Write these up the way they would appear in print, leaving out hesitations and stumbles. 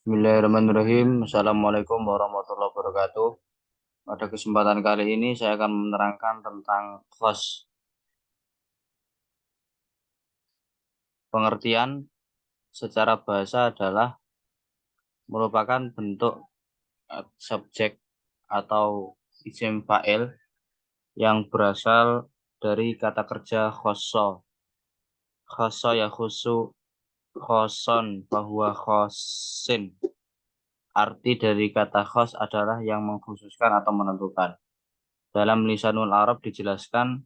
Bismillahirrahmanirrahim. Assalamualaikum warahmatullahi wabarakatuh. Pada kesempatan kali ini saya akan menerangkan tentang khos. Pengertian secara bahasa adalah merupakan bentuk subjek atau isim fa'il yang berasal dari kata kerja khosso. Khosso ya khusu khoson bahwa khosin. Arti dari kata khos adalah yang mengkhususkan atau menentukan. Dalam lisanul Arab dijelaskan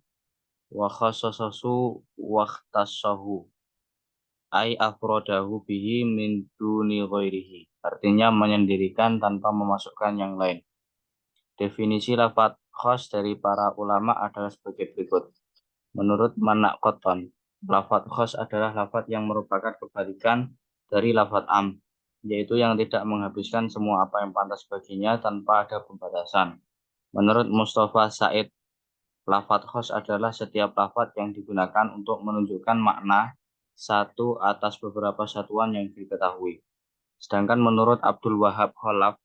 wa khassasu wahtassahu ai afrodahu bihi min duni ghairihi. Artinya menyendirikan tanpa memasukkan yang lain. Definisi lafadz khas dari para ulama adalah sebagai berikut. Menurut Manak Qotton, lafadz khas adalah lafadz yang merupakan kebalikan dari lafadz am, yaitu yang tidak menghabiskan semua apa yang pantas baginya tanpa ada pembatasan. Menurut Mustafa Said, lafadz khas adalah setiap lafadz yang digunakan untuk menunjukkan makna satu atas beberapa satuan yang diketahui. Sedangkan menurut Abdul Wahab Khalaf,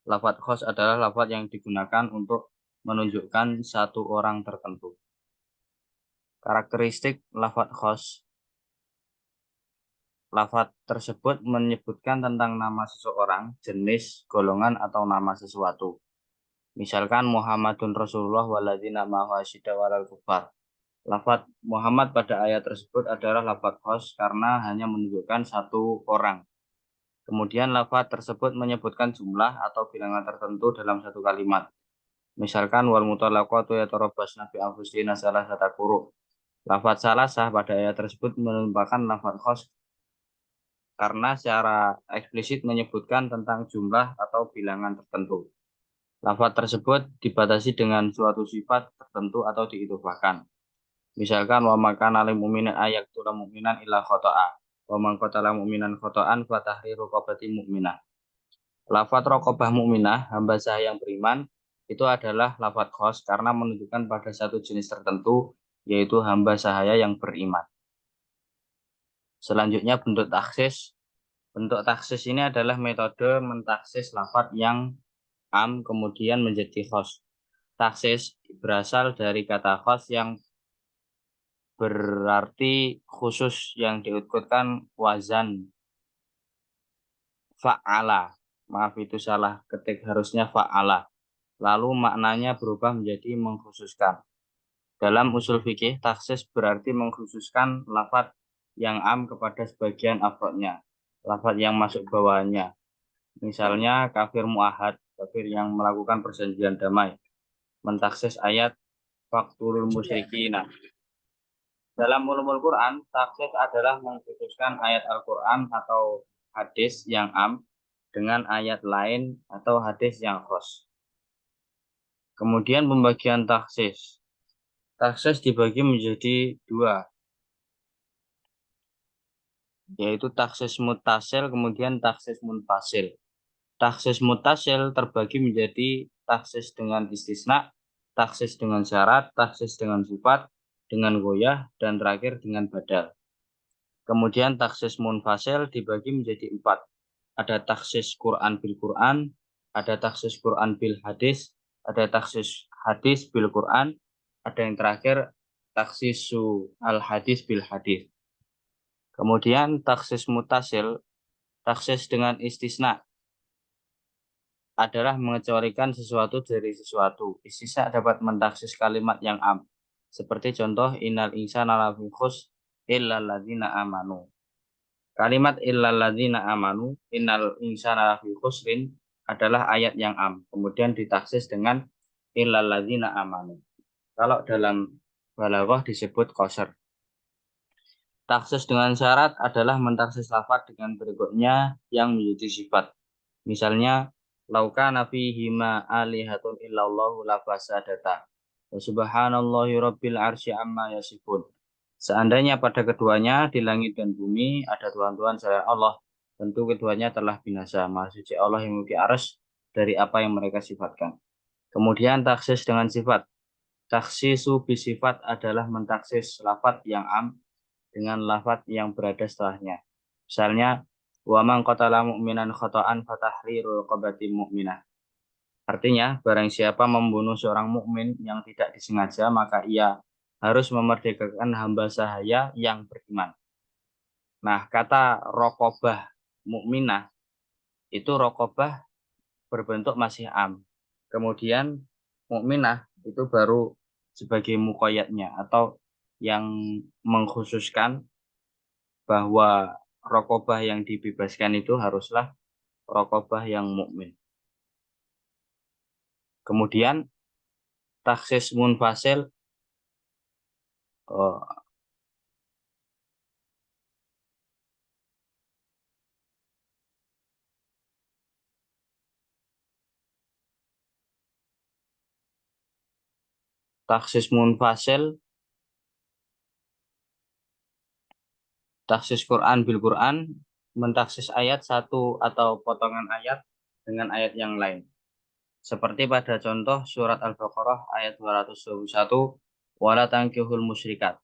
lafadz khas adalah lafadz yang digunakan untuk menunjukkan satu orang tertentu. Karakteristik lafadz khas. Lafadz tersebut menyebutkan tentang nama seseorang, jenis, golongan, atau nama sesuatu. Misalkan Muhammadun Rasulullah waladzina ma'ahu asyiddaw 'alal kuffar. Lafadz Muhammad pada ayat tersebut adalah lafadz khas karena hanya menunjukkan satu orang. Kemudian lafadz tersebut menyebutkan jumlah atau bilangan tertentu dalam satu kalimat. Misalkan wal mutallaqatu yatarabbasna bi anfusihinna salasata quru'. Lafadz salasah pada ayat tersebut merupakan lafadz khas karena secara eksplisit menyebutkan tentang jumlah atau bilangan tertentu. Lafadz tersebut dibatasi dengan suatu sifat tertentu atau diidhofahkan. Misalkan wa makana lil mu'minin ayaqtula mu'minan illa khoto'a. Wa man qatala mu'minan khoto'an fa tahriru raqabati mu'minah. Lafadz raqabah mu'minah, hamba sah yang beriman, itu adalah lafadz khas karena menunjukkan pada satu jenis tertentu, yaitu hamba sahaya yang beriman. Selanjutnya bentuk taksis. Bentuk taksis ini adalah metode mentaksis lafadz yang am kemudian menjadi khas. Taksis berasal dari kata khas yang berarti khusus yang diikutkan wazan fa'ala. Maaf itu salah ketik, harusnya fa'ala. Lalu maknanya berubah menjadi mengkhususkan. Dalam usul fikih, taksis berarti mengkhususkan lafadz yang am kepada sebagian afrodnya, lafadz yang masuk bawahnya. Misalnya kafir mu'ahad, kafir yang melakukan perjanjian damai. Mentaksis ayat faqtulul musyrikina. Dalam ulumul Quran, taksis adalah mengkhususkan ayat Al-Quran atau hadis yang am dengan ayat lain atau hadis yang khos. Kemudian pembagian taksis. Taksis dibagi menjadi dua, yaitu taksis mutasil kemudian taksis munfasil. Taksis mutasil terbagi menjadi taksis dengan istisna, taksis dengan syarat, taksis dengan sifat, dengan goyah, dan terakhir dengan badal. Kemudian taksis munfasil dibagi menjadi empat. Ada taksis Quran bil Quran, ada taksis Quran bil hadis, ada taksis hadis bil Quran, ada yang terakhir taksisu al hadis bil hadis. Kemudian taksis mutasil, taksis dengan istisna adalah mengecualikan sesuatu dari sesuatu. Istisna dapat mentaksis kalimat yang am. Seperti contoh innal insana lafi khusr illal ladzina amanu. Kalimat illal ladzina amanu, innal insana lafi khusrin adalah ayat yang am. Kemudian ditaksis dengan illal ladzina amanu. Kalau dalam balaghah disebut qasr. Taksis dengan syarat adalah mentaksis lafadz dengan berikutnya yang menjadi sifat. Misalnya lauka nafihima alihatun illallahu lafasadata. Wa subhanallahi rabbil arsy amma yasifun. Seandainya pada keduanya di langit dan bumi ada Tuhan-Tuhan selain Allah, tentu keduanya telah binasa. Maha suci Allah yang memiliki arsy dari apa yang mereka sifatkan. Kemudian taksis dengan sifat. Taksisu bisifat adalah mentaksis lafadz yang am dengan lafadz yang berada setelahnya. Misalnya Wa man qatala mu'minan khata'an fatahriru raqabatin mu'minah. Artinya, barang siapa membunuh seorang mukmin yang tidak disengaja, maka ia harus memerdekakan hamba sahaya yang beriman. Nah, kata rokobah mukminah itu rokobah berbentuk masih am. Kemudian mukminah itu baru sebagai mukoyatnya atau yang mengkhususkan bahwa rokobah yang dibebaskan itu haruslah rokobah yang mukmin. Kemudian taksis munfasil, oh, taksis munfasil, taksis Quran bil Quran, mentaksis ayat satu atau potongan ayat dengan ayat yang lain. Seperti pada contoh surat Al-Baqarah ayat 221, wala tankihul musyrikat.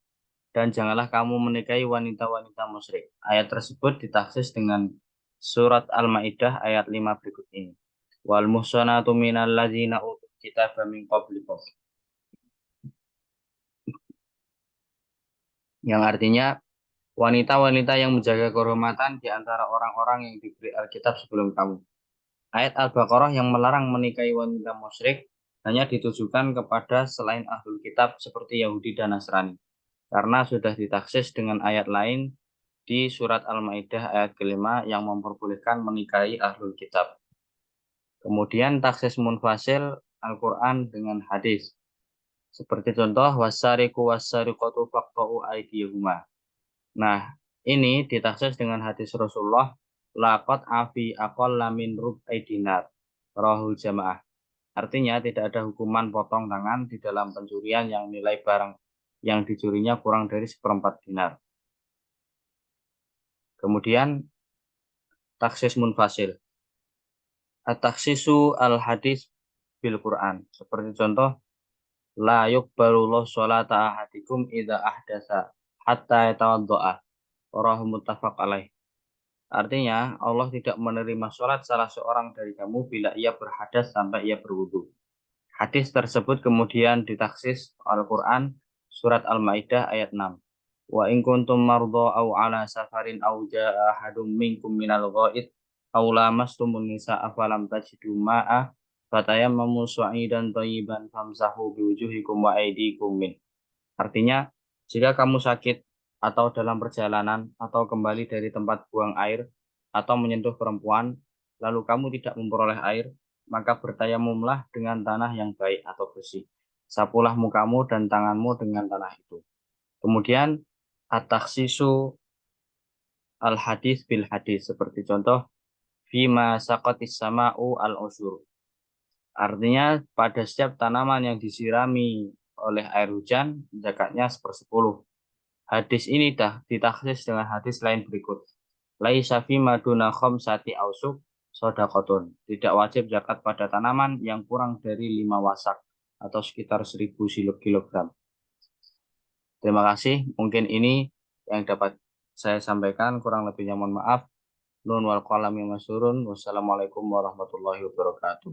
Dan janganlah kamu menikahi wanita-wanita musyrik. Ayat tersebut ditaksis dengan surat Al-Maidah ayat 5 berikut ini. Wal muhsanatu minal ladzina utul kitaba min qablikum. Yang artinya wanita-wanita yang menjaga kehormatan di antara orang-orang yang diberi Alkitab sebelum kamu. Ayat Al-Baqarah yang melarang menikahi wanita musyrik hanya ditujukan kepada selain ahlul kitab seperti Yahudi dan Nasrani. Karena sudah ditaksis dengan ayat lain di surat Al-Maidah ayat kelima yang memperbolehkan menikahi ahlul kitab. Kemudian taksis munfasil Al-Quran dengan hadis. Seperti contoh wasariku wasariqatu faqta'u aydiyahuma. Nah, ini ditaksis dengan hadis Rasulullah laqad afi aqalla min rub'i dinar. Rahul jamaah. Artinya tidak ada hukuman potong tangan di dalam pencurian yang nilai barang yang dicurinya kurang dari seperempat dinar. Kemudian taksis munfasil. At-taksisu al-hadis bil Quran. Seperti contoh la yuqbalullahu sholata ahadikum idza ahdasa hatta yatawaddoa. Rawahu muttafaq alaih. Artinya Allah tidak menerima sholat salah seorang dari kamu bila ia berhadas sampai ia berwudu. Hadis tersebut kemudian ditaksis Al-Quran surat Al-Maidah ayat 6. Wa in kuntum mardo au ala safarin au jaa ahadum minkum minal ghaid aw lamastumun nisaa falam tajidu ma'a fatayammamu sa'idan thayyiban famsahu biwujuhikum wa aydikum min. Artinya, jika kamu sakit atau dalam perjalanan atau kembali dari tempat buang air atau menyentuh perempuan lalu kamu tidak memperoleh air, maka bertayamumlah dengan tanah yang baik atau bersih. Sapulah mukamu dan tanganmu dengan tanah itu. Kemudian at-takhsisu al-hadis bil hadis seperti contoh fima saqatis sama'u al-usyur. Artinya pada setiap tanaman yang disirami oleh air hujan zakatnya 1/10. Hadis ini dah ditaksis dengan hadis lain berikut. Laisa fi maduna khamsati ausuk shadaqatun. Tidak wajib zakat pada tanaman yang kurang dari 5 wasak atau sekitar 1000 kilogram. Terima kasih. Mungkin ini yang dapat saya sampaikan. Kurang lebihnya mohon maaf. Nun wal qalam yang masyurun. Wassalamualaikum warahmatullahi wabarakatuh.